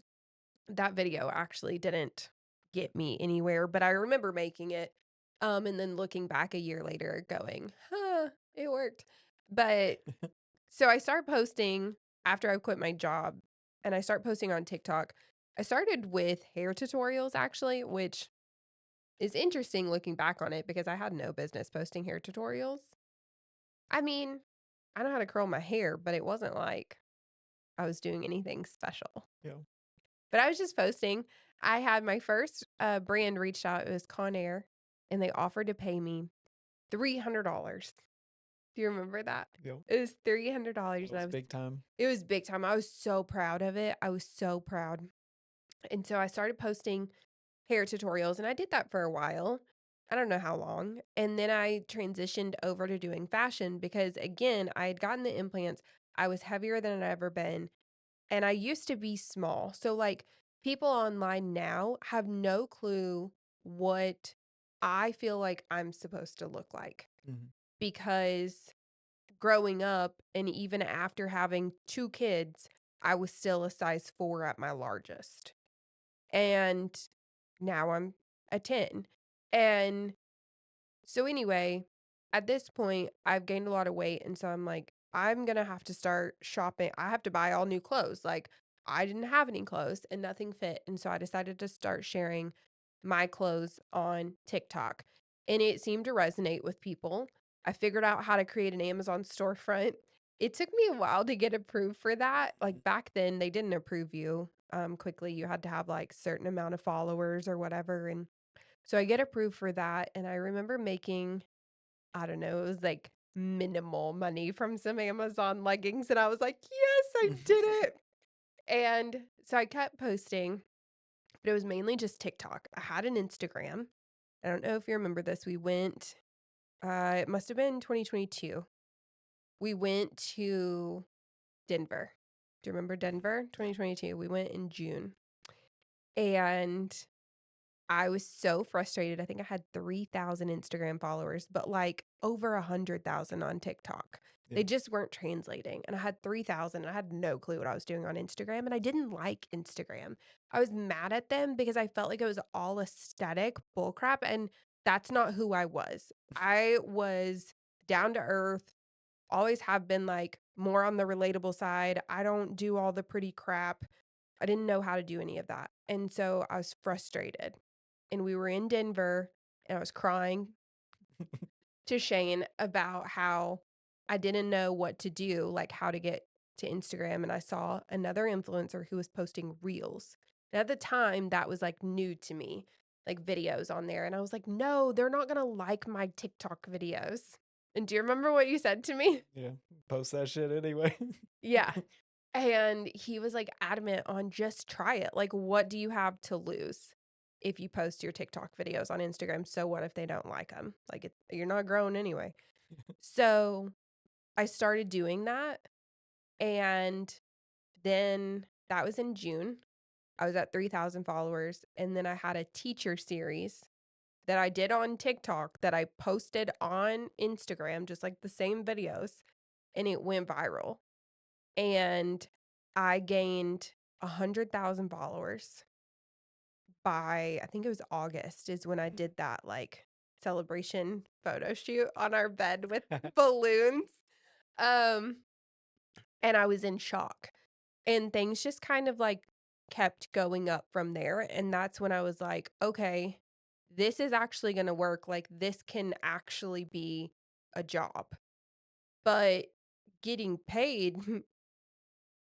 that video actually didn't get me anywhere, but I remember making it, and then looking back a year later going, "Huh, it worked." But so I start posting after I quit my job and I start posting on TikTok. I started with hair tutorials actually, which is interesting looking back on it because I had no business posting hair tutorials. I mean, I know how to curl my hair, but it wasn't like I was doing anything special. Yeah. But I was just posting. I had my first brand reached out. It was Conair, and they offered to pay me $300. Do you remember that? Yeah. It was $300, That and was big time. it was big time. I was so proud of it. I was so proud. And so I started posting hair tutorials and I did that for a while. I don't know how long. And then I transitioned over to doing fashion because, again, I had gotten the implants. I was heavier than I'd ever been. And I used to be small. So, like, people online now have no clue what I feel like I'm supposed to look like Mhm. because growing up and even after having 2 kids, I was still a size 4 at my largest. And now I'm a 10. And so anyway, at this point, I've gained a lot of weight, and so I'm like, I'm gonna have to start shopping. I have to buy all new clothes. Like, I didn't have any clothes and nothing fit. And so I decided to start sharing my clothes on TikTok. And it seemed to resonate with people. I figured out how to create an Amazon storefront. It took me a while to get approved for that. Like back then, they didn't approve you quickly. You had to have like certain amount of followers or whatever. And so I get approved for that, and I remember making, I don't know, it was like minimal money from some Amazon leggings, and I was like, "Yes, I did it." And so I kept posting, but it was mainly just TikTok. I had an Instagram. I don't know if you remember this. We went, it must have been 2022. We went to Denver. Do you remember Denver? Yeah. 2022. We went in June. And I was so frustrated. I think I had 3,000 Instagram followers, but like over 100,000 on TikTok. Yeah. They just weren't translating. And I had 3,000. I had no clue what I was doing on Instagram. And I didn't like Instagram. I was mad at them because I felt like it was all aesthetic bullcrap. And that's not who I was. I was down to earth, always have been like more on the relatable side. I don't do all the pretty crap. I didn't know how to do any of that. And so I was frustrated. And we were in Denver and I was crying to Shane about how I didn't know what to do, like how to get to Instagram. And I saw another influencer who was posting reels. And at the time, that was like new to me, like videos on there. And I was like, no, they're not going to like my TikTok videos. And do you remember what you said to me? Yeah. Post that shit anyway. Yeah. And he was, like, adamant on just try it. Like, what do you have to lose if you post your TikTok videos on Instagram? So what if they don't like them? Like, you're not growing anyway. So I started doing that, and then that was in June. I was at 3,000 followers, and then I had a teacher series that I did on TikTok that I posted on Instagram, just like the same videos, and it went viral. And I gained 100,000 followers by, I think it was August is when I did that, like, celebration photo shoot on our bed with balloons, um, and I was in shock, and things just kind of, like, kept going up from there, and that's when I was like, "Okay, this is actually gonna work, like, this can actually be a job." But getting paid,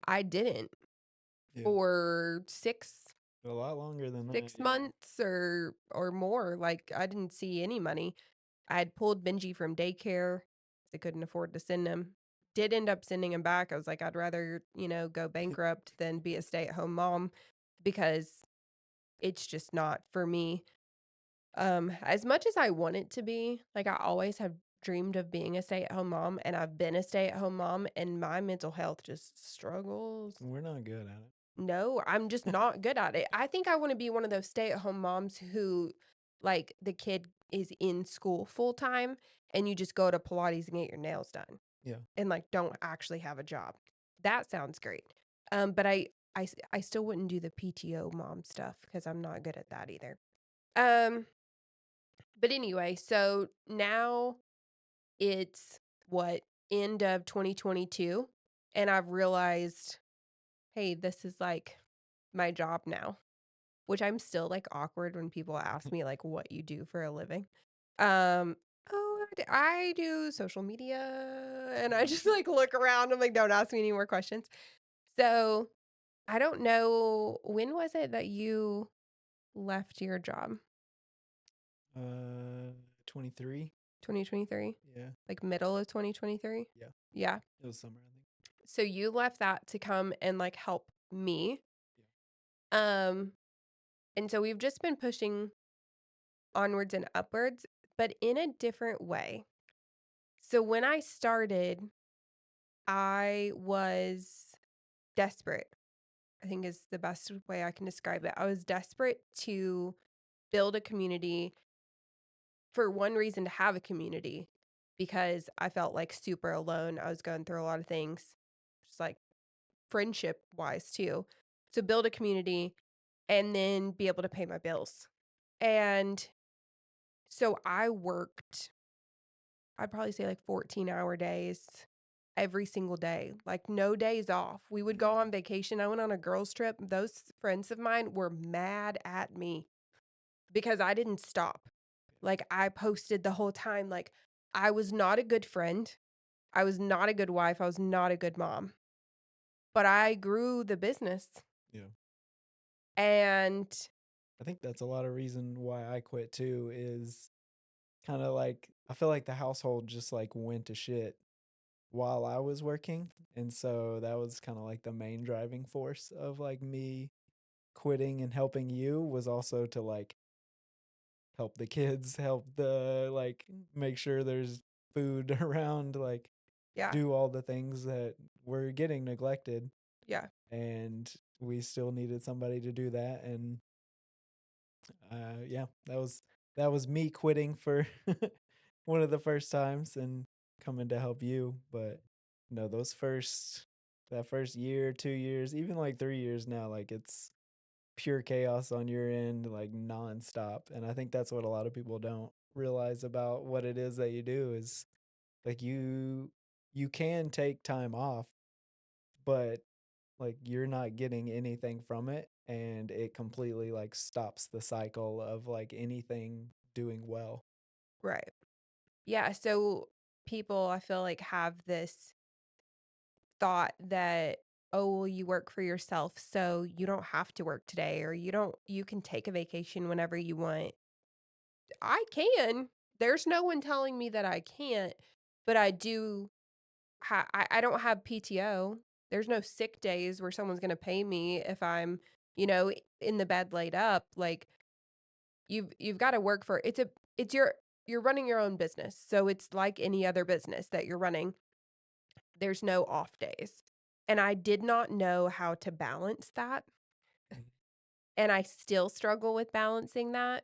I didn't. Yeah. For 6 A lot longer than that. 6 Yeah. months or more, like, I didn't see any money. I had pulled Benji from daycare. I couldn't afford to send him. Did end up sending him back. I was like, "I'd rather, go bankrupt than be a stay-at-home mom," because it's just not for me. As much as I want it to be, like, I always have dreamed of being a stay-at-home mom, and I've been a stay-at-home mom, and my mental health just struggles. We're not good at No, I'm just it. not good at it. I think I wanna be one of those stay-at-home moms who, like, the kid is in school full time, and you just go to Pilates and get your nails done, Yeah. and, like, don't actually have a job. That sounds great. But I still wouldn't do the PTO mom stuff because 'cause I'm not good at that either. Um, but anyway, so now it's what, end of 2022, and I've realized, "Hey, this is, like, my job now." Which I'm still, like, awkward when people ask me, like, what you do for a living. Um, "Oh, I do social media," and I just, like, look around, I'm like, "Don't ask me any more questions." So, I don't know, when was it that you left your job? uh 23. 2023? Yeah. Like, middle of 2023? Yeah. Yeah. It was summer, I think. So, you left that to come and, like, help me, Yeah. um, and so we've just been pushing onwards and upwards. but in a different way. So when I started, I was desperate, I think is the best way I can describe it. I was desperate to build a community for one reason to have a community because I felt like super alone. I was going through a lot of things, just like friendship wise too. So build a community and then be able to pay my bills. And so I worked, I'd probably say like 14-hour days every single day, like no days off. We would go on vacation. I went on a girls' trip. Those friends of mine were mad at me because I didn't stop. Like I posted the whole time. Like I was not a good friend. I was not a good wife. I was not a good mom, but I grew the business. Yeah. And I think that's a lot of reason why I quit too is kind of like I feel like the household just like went to shit while I was working. And so that was kind of like the main driving force of like me quitting and helping you was also to like help the kids, help the like make sure there's food around, like yeah, do all the things that were getting neglected. yeah, And we still needed somebody to do that. And yeah, that was me quitting for one of the first times and coming to help you. But no, that first year, 2 years, even like 3 years now, like it's pure chaos on your end, like nonstop. And I think that's what a lot of people don't realize about what it is that you do is like you can take time off, but like you're not getting anything from it and it completely like stops the cycle of like anything doing well. right. Yeah. So people, I feel like, have this thought that, oh, well, you work for yourself, so you don't have to work today, or you can take a vacation whenever you want. I can. There's no one telling me that I can't, but I do. I don't have PTO. There's no sick days where someone's going to pay me if I'm, in the bed laid up. Like you've got to work for it's you're running your own business. So it's like any other business that you're running. There's no off days. And I did not know how to balance that. And I still struggle with balancing that.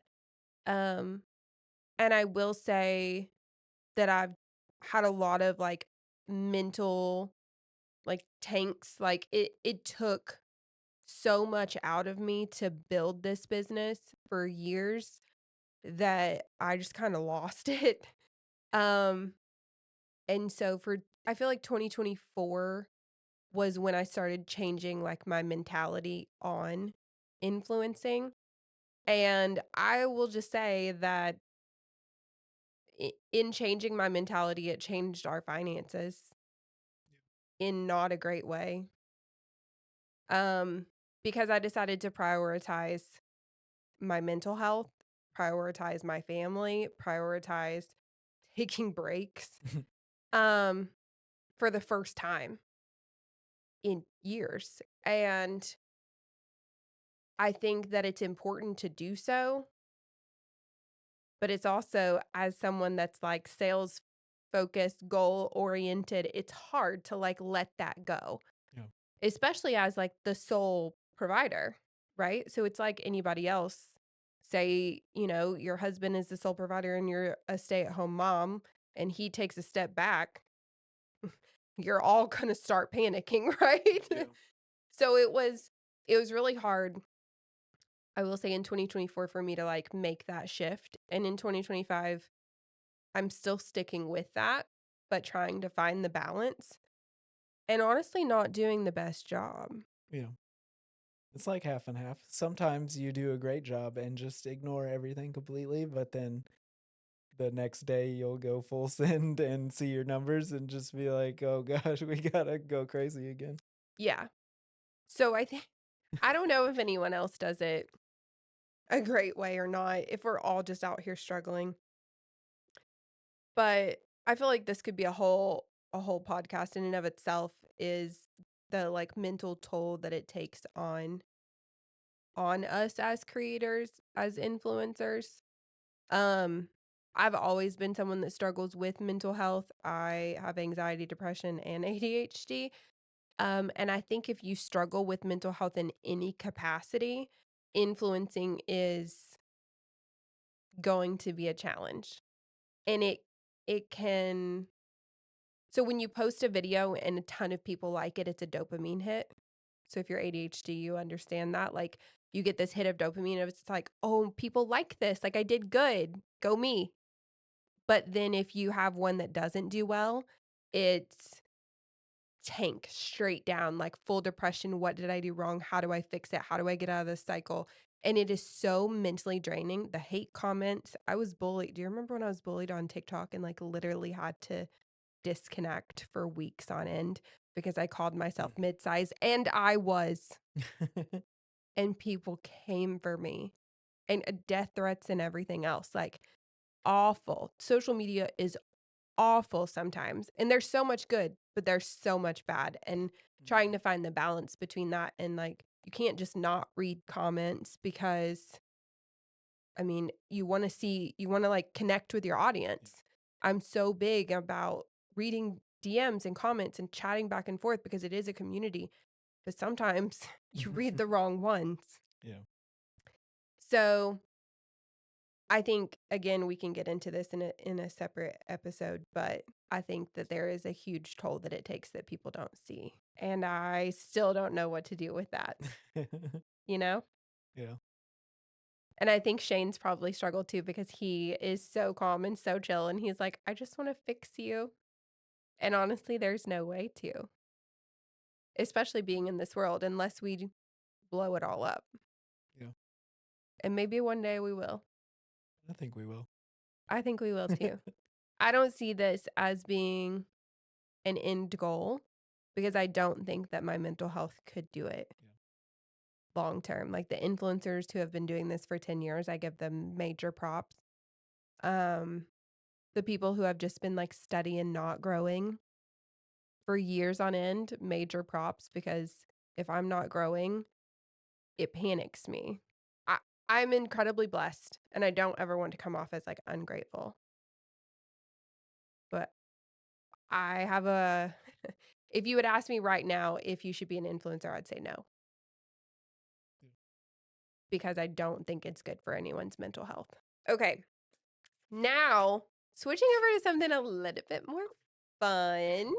Um and I will say that I've had a lot of like mental like tanks. Like it took so much out of me to build this business for years that I just kind of lost it. Um and so for I feel like 2024 was when I started changing like my mentality on influencing. And I will just say that in changing my mentality, it changed our finances in not a great way. Um, because I decided to prioritize my mental health, prioritize my family, prioritize taking breaks, um, for the first time in years. And I think that it's important to do so, but it's also as someone that's like sales focused, goal oriented, it's hard to like let that go, Yeah. especially as like the sole provider, right? So it's like anybody else. Say, your husband is the sole provider and you're a stay-at-home mom and he takes a step back, you're all going to start panicking, right? Yeah. So it was really hard, I will say, in 2024 for me to like make that shift. And in 2025, I'm still sticking with that, but trying to find the balance and honestly not doing the best job. Yeah. It's like half and half. Sometimes you do a great job and just ignore everything completely, but then the next day you'll go full send and see your numbers and just be like, "Oh gosh, we gotta go crazy again." Yeah. So I don't know if anyone else does it a great way or not, if we're all just out here struggling. But I feel like this could be a whole podcast in and of itself, is the like mental toll that it takes on us as creators, as influencers. Um I've always been someone that struggles with mental health. I have anxiety, depression, and ADHD. And I think if you struggle with mental health in any capacity, influencing is going to be a challenge. And it can so when you post a video and a ton of people like it, it's a dopamine hit. So if you're ADHD, you understand that. Like you get this hit of dopamine and it's like, "Oh, people like this. Like I did good. Go me." But then if you have one that doesn't do well, it's tank straight down, like full depression. What did I do wrong? How do I fix it? How do I get out of this cycle? And it is so mentally draining. The hate comments. I was bullied. Do you remember when I was bullied on TikTok and like literally had to disconnect for weeks on end because I called myself mid-size and I was, and people came for me and death threats and everything else. Like awful. Social media is awful sometimes. And there's so much good, but there's so much bad. And trying to find the balance between that and like you can't just not read comments because I mean, you want to like connect with your audience. I'm so big about reading DMs and comments and chatting back and forth because it is a community, but sometimes you read the wrong ones. Yeah. So I think again we can get into this in a separate episode, but I think that there is a huge toll that it takes that people don't see. And I still don't know what to do with that, you know? Yeah. And I think Shane's probably struggled too because he is so calm and so chill and he's like, "I just want to fix you." And honestly, there's no way to, especially being in this world unless we blow it all up. Yeah. And maybe one day we will. I think we will. I think we will Yeah. too. I don't see this as being an end goal because I don't think that my mental health could do it long term. Like the influencers who have been doing this for 10 years, I give them major props. Um, the people who have just been like steady and not growing for years on end, major props because if I'm not growing, it panics me. I I'm incredibly blessed and I don't ever want to come off as like ungrateful. But I have a if you would ask me right now if you should be an influencer, I'd say no because I don't think it's good for anyone's mental health. Okay. Now, switching over to something a little bit more fun.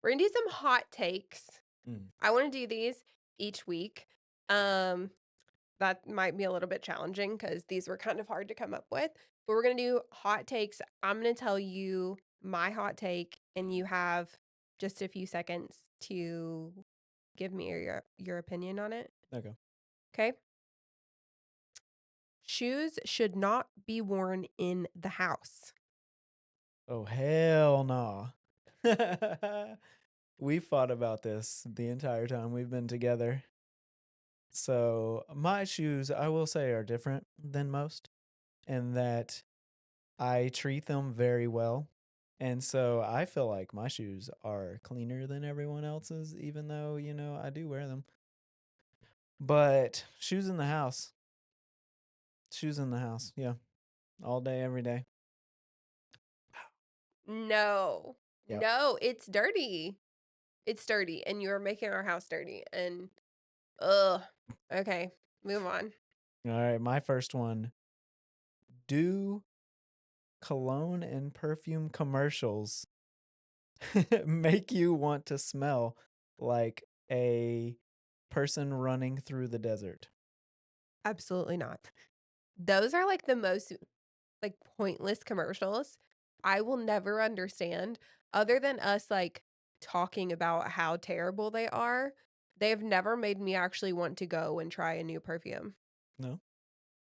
We're going to do some hot takes. Mm. I want to do these each week. Um that might be a little bit challenging cuz these were kind of hard to come up with. But we're going to do hot takes. I'm going to tell you my hot take and you have just a few seconds to give me your opinion on it. Okay. Okay? Shoes should not be worn in the house. Oh, hell no. We fought about this the entire time we've been together. So, my shoes, I will say, are different than most in that I treat them very well. And so I feel like my shoes are cleaner than everyone else's, even though, I do wear them. But shoes in the house. Shoes in the house. Yeah. All day, every day. No. Yep. No, it's dirty. It's dirty and you're making our house dirty and ugh. Okay, move on. All right. My first one. Do cologne and perfume commercials make you want to smell like a person running through the desert? Absolutely not. Those are like the most like pointless commercials. I will never understand other than us like talking about how terrible they are. They've never made me actually want to go and try a new perfume No.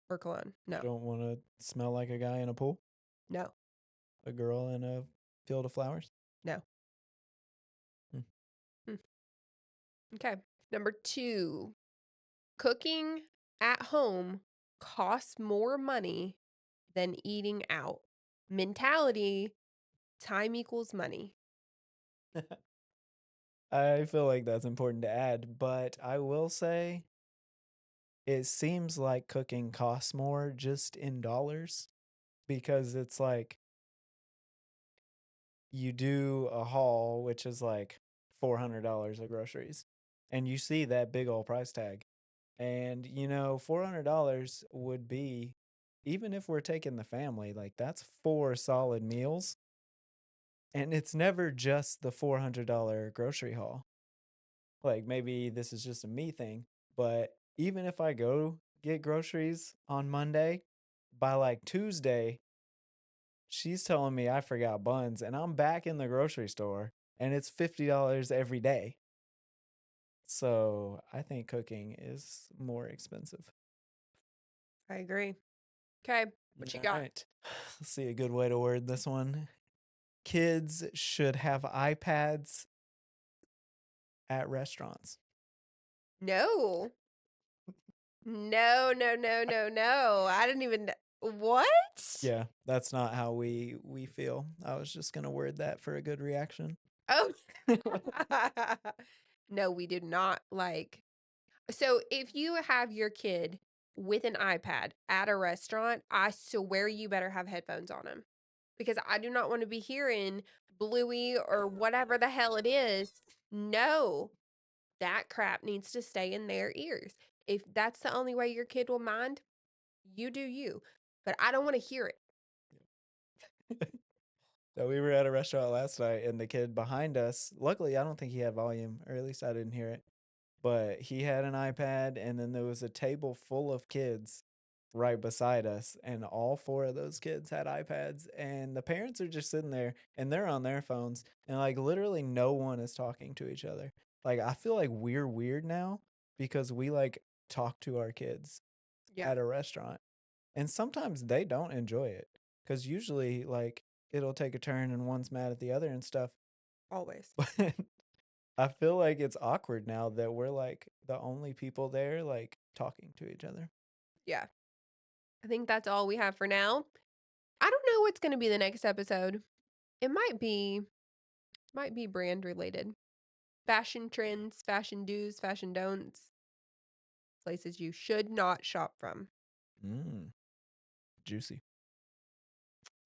or cologne. You No. don't want to smell like a guy in a pool? No. A girl in a field of flowers? No. Hmm. Hmm. Okay. Number 2, cooking at home costs more money than eating out. Mentality, time equals money. I feel like that's important to add, but I will say it seems like cooking costs more just in dollars because it's like you do a haul, which is like $400 of groceries, and you see that big old price tag. And, $400 would be, even if we're taking the family, like that's four solid meals. And it's never just the $400 grocery haul. Like maybe this is just a me thing, but even if I go get groceries on Monday, by like Tuesday, she's telling me I forgot buns and I'm back in the grocery store and it's $50 every day. So I think cooking is more expensive. I agree. Okay, what you All got? right. Let's see a good way to word this one. Kids should have iPads at restaurants. No. No, no, no, no, no. I didn't even what? Yeah, that's not how we feel. I was just gonna word that for a good reaction. Oh. No, we did not like. So if you have your kid with an iPad at a restaurant, I swear you better have headphones on them because I do not want to be hearing Bluey or whatever the hell it is. No, that crap needs to stay in their ears. If that's the only way your kid will mind, you do you. But I don't want to hear it. So we were at a restaurant last night and the kid behind us, luckily I don't think he had volume, or at least I didn't hear it, but he had an iPad and then there was a table full of kids right beside us and all four of those kids had iPads and the parents are just sitting there and they're on their phones and like literally no one is talking to each other. Like I feel like we're weird now because we like talk to our kids Yeah, at a restaurant. And sometimes they don't enjoy it because usually, like, it'll take a turn and one's mad at the other and stuff. always. But I feel like it's awkward now that we're like the only people there, like, talking to each other. Yeah. I think that's all we have for now. I don't know what's going to be the next episode. It might be brand related. Fashion trends, fashion do's, fashion don'ts, places you should not shop from. Mm, juicy.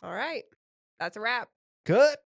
All right. That's a wrap. Good.